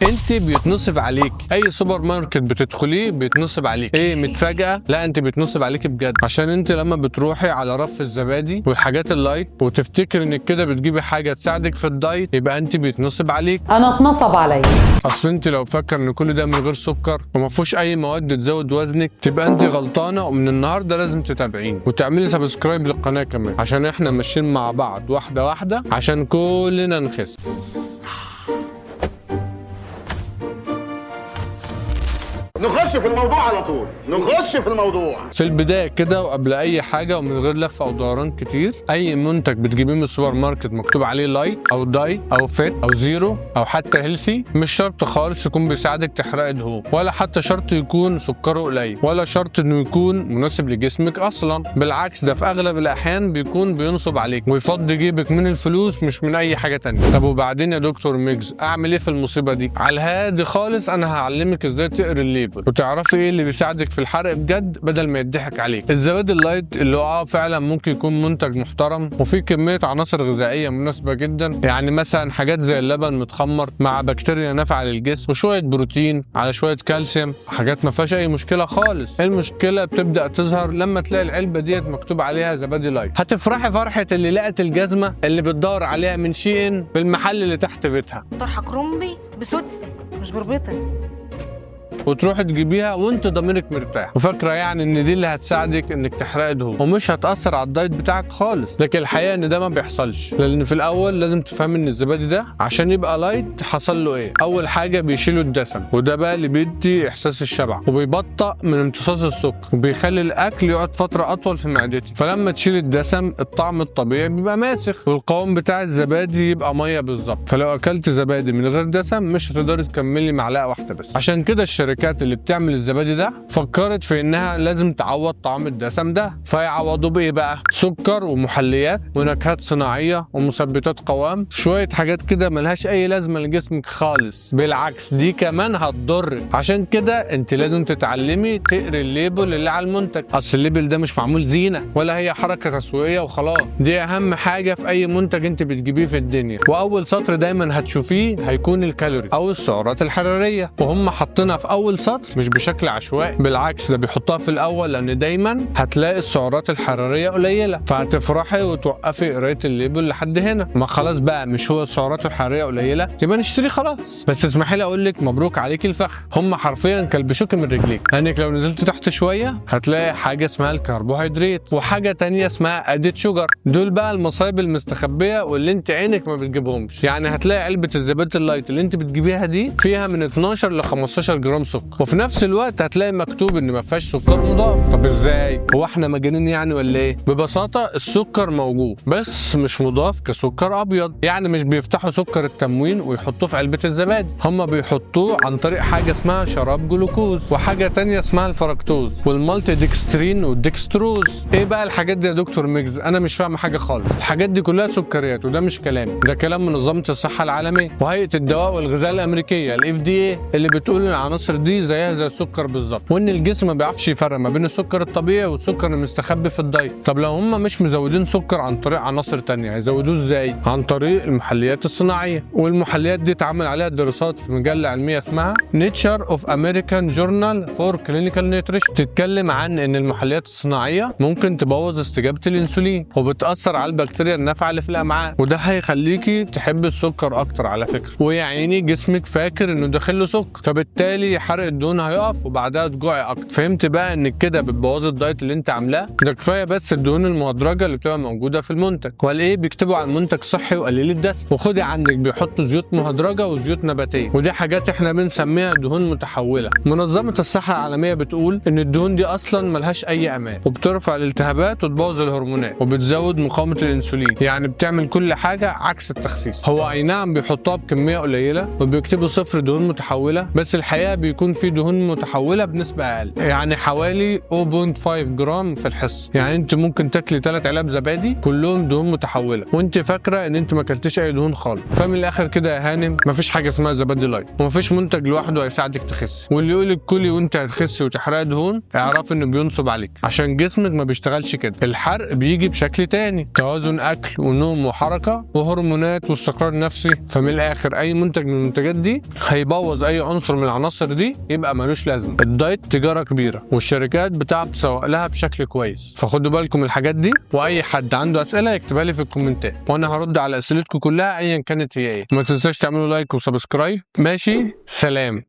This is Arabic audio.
انت بيتنصب عليك، اي سوبر ماركت بتدخليه بيتنصب عليك. ايه متفاجئه؟ لا انت بيتنصب عليك بجد، عشان انت لما بتروحي على رف الزبادي والحاجات اللايت وتفتكر انك كده بتجيبي حاجه تساعدك في الدايت، يبقى انت بيتنصب عليك. انا اتنصب عليا. اصل انت لو فاكر ان كل ده من غير سكر وما فيهوش اي مواد تزود وزنك، تبقى انت غلطانه، ومن النهارده لازم تتابعيني وتعملي سبسكرايب للقناه كمان، عشان احنا ماشيين مع بعض واحده واحده عشان كلنا نخس. نخش في الموضوع على طول، نخش في الموضوع. في البدايه كده وقبل اي حاجه ومن غير لف او دوران كتير، اي منتج بتجيبيه من السوبر ماركت مكتوب عليه لايت او دايت او فيت او زيرو او حتى هيلثي، مش شرط خالص يكون بيساعدك تحرق دهون، ولا حتى شرط يكون سكره قليل، ولا شرط انه يكون مناسب لجسمك اصلا. بالعكس، ده في اغلب الاحيان بيكون بينصب عليك ويفضي جيبك من الفلوس مش من اي حاجه تانية. طب وبعدين يا دكتور ميجز اعمل ايه في المصيبه دي؟ على الهادي خالص انا هعلمك ازاي تقري الليبل وتعرفي ايه اللي بيساعدك في الحرق بجد بدل ما يضحك عليك. الزبادي اللايت اللي هو فعلا ممكن يكون منتج محترم وفيه كميه عناصر غذائيه مناسبه جدا، يعني مثلا حاجات زي اللبن متخمر مع بكتيريا نافعه للجسم وشويه بروتين على شويه كالسيوم، حاجات ما فيهاش اي مشكله خالص. المشكله بتبدا تظهر لما تلاقي العلبه ديت مكتوب عليها زبادي لايت. هتفرحي فرحه اللي لقت الجزمه اللي بتدور عليها من شين في المحل اللي تحت بيتها، طرحه كرومبي بسدسه مش بربطه، وتروح تجيبيها وانت ضميرك مرتاح وفاكره يعني ان دي اللي هتساعدك انك تحرقي دهون ومش هتاثر على الدايت بتاعك خالص. لكن الحقيقه ان ده ما بيحصلش، لان في الاول لازم تفهم ان الزبادي ده عشان يبقى لايت حصل له ايه. اول حاجه بيشيلوا الدسم، وده بقى اللي بيدي احساس الشبع وبيبطئ من امتصاص السكر وبيخلي الاكل يقعد فتره اطول في معدتي. فلما تشيل الدسم الطعم الطبيعي بيبقى ماسخ والقوام بتاع الزبادي يبقى ميه بالظبط. فلو اكلت زبادي من غير دسم مش هتقدري تكملي معلقه واحده بس. عشان كده الشركات اللي بتعمل الزبادي ده فكرت في انها لازم تعوض طعم الدسم ده، فيعوضوا بايه بقى؟ سكر ومحليات ونكهات صناعيه ومثبتات قوام، شويه حاجات كده ملهاش اي لازمه لجسمك خالص، بالعكس دي كمان هتضرك. عشان كده انت لازم تتعلمي تقري الليبل اللي على المنتج. اصل الليبل ده مش معمول زينه ولا هي حركه تسويقيه وخلاص، دي اهم حاجه في اي منتج انت بتجيبيه في الدنيا. واول سطر دايما هتشوفيه هيكون الكالوري او السعرات الحراريه، وهم حاطينها في اول سطر مش بشكل عشوائي، بالعكس ده بيحطها في الاول لان دايما هتلاقي السعرات الحراريه قليله، فهتفرحي وتوقفي قرايه الليبل لحد هنا. ما خلاص بقى مش هو السعرات الحراريه قليله يبقى نشتري خلاص. بس اسمحي لي اقول لك مبروك عليكي الفخ، هم حرفيا كلبشوكي من رجليك، لانك لو نزلت تحت شويه هتلاقي حاجه اسمها الكربوهيدرات وحاجه تانية اسمها اديت شوجر. دول بقى المصايب المستخبيه واللي انت عينك ما بتجيبهمش. يعني هتلاقي علبه الزبادي اللايت اللي انت بتجيبيها دي فيها من 12 ل 15 جرام سكر، وفي نفس الوقت هتلاقي مكتوب ان ما فيهاش سكر مضاف. طب ازاي؟ هو احنا مجانين يعني ولا ايه؟ ببساطه السكر موجود بس مش مضاف كسكر ابيض، يعني مش بيفتحوا سكر التموين ويحطوه في علبه الزبادي، هم بيحطوه عن طريق حاجه اسمها شراب جلوكوز وحاجه تانية اسمها الفركتوز والمالتي ديكسترين والديكستروز. ايه بقى الحاجات دي يا دكتور ميجز؟ انا مش فاهم حاجه خالص. الحاجات دي كلها سكريات، وده مش كلامي، ده كلام منظمه الصحه العالميه وهيئه الدواء والغذاء الامريكيه FDA اللي بتقول ان العناصر دي زيها زي السكر بالظبط، وان الجسم ما بيعرفش يفرق ما بين السكر الطبيعي والسكر المستخبي في الدايت. طب لو هم مش مزودين سكر عن طريق عناصر تانية هيزودوه ازاي؟ عن طريق المحليات الصناعيه، والمحليات دي اتعمل عليها دراسات في مجله علميه اسمها Nature of American Journal for Clinical Nutrition، تتكلم عن ان المحليات الصناعيه ممكن تبوظ استجابه الانسولين وبتاثر على البكتيريا النافعه اللي في الامعاء، وده هيخليكي تحبي السكر اكتر على فكره، ويا عيني جسمك فاكر انه داخل له سكر، فبالتالي حرق الدهون هيقف وبعدها تجوعي اكتر. فهمت بقى انك كده بتبوظي الدايت اللي انت عاملاه؟ ده كفايه بس الدهون المهدرجه اللي بتبقى موجوده في المنتج. وقال ايه؟ بيكتبوا على المنتج صحي وقليل الدسم، وخدي عندك بيحطوا زيوت مهدرجه وزيوت نباتيه، ودي حاجات احنا بنسميها دهون متحوله. منظمه الصحه العالميه بتقول ان الدهون دي اصلا ملهاش اي امان وبترفع الالتهابات وتبوظ الهرمونات وبتزود مقاومه الانسولين، يعني بتعمل كل حاجه عكس التخسيس. هو اي نعم بيحطوها بكميه قليله وبيكتبوا صفر دهون متحوله، بس الحقيقه بيكون بيكون فيه دهون متحوله بنسبه اقل، يعني حوالي 0.5 جرام في الحصه. يعني انت ممكن تاكلي 3 علب زبادي كلهم دهون متحوله وانت فاكره ان انت ما اكلتيش اي دهون خالص. فمن الاخر كده يا هانم، مفيش حاجه اسمها زبادي لايت، ومفيش منتج لوحده هيساعدك تخسي. واللي يقولك كلي وانت هتخسي وتحرقي دهون، اعرف انه بينصب عليك، عشان جسمك ما بيشتغلش كده. الحرق بيجي بشكل تاني، توازن اكل ونوم وحركه وهرمونات واستقرار نفسي. فمن الاخر اي منتج من المنتجات دي هيبوظ اي عنصر من العناصر دي يبقى ملوش لازمه. الدايت تجاره كبيره والشركات بتعرف تسوق لها بشكل كويس، فخدوا بالكم من الحاجات دي. واي حد عنده اسئله يكتبها لي في الكومنتات وانا هرد على اسئلتكم كلها ايا كانت هي ايه. ما تنساش تعملوا لايك وسبسكرايب. ماشي، سلام.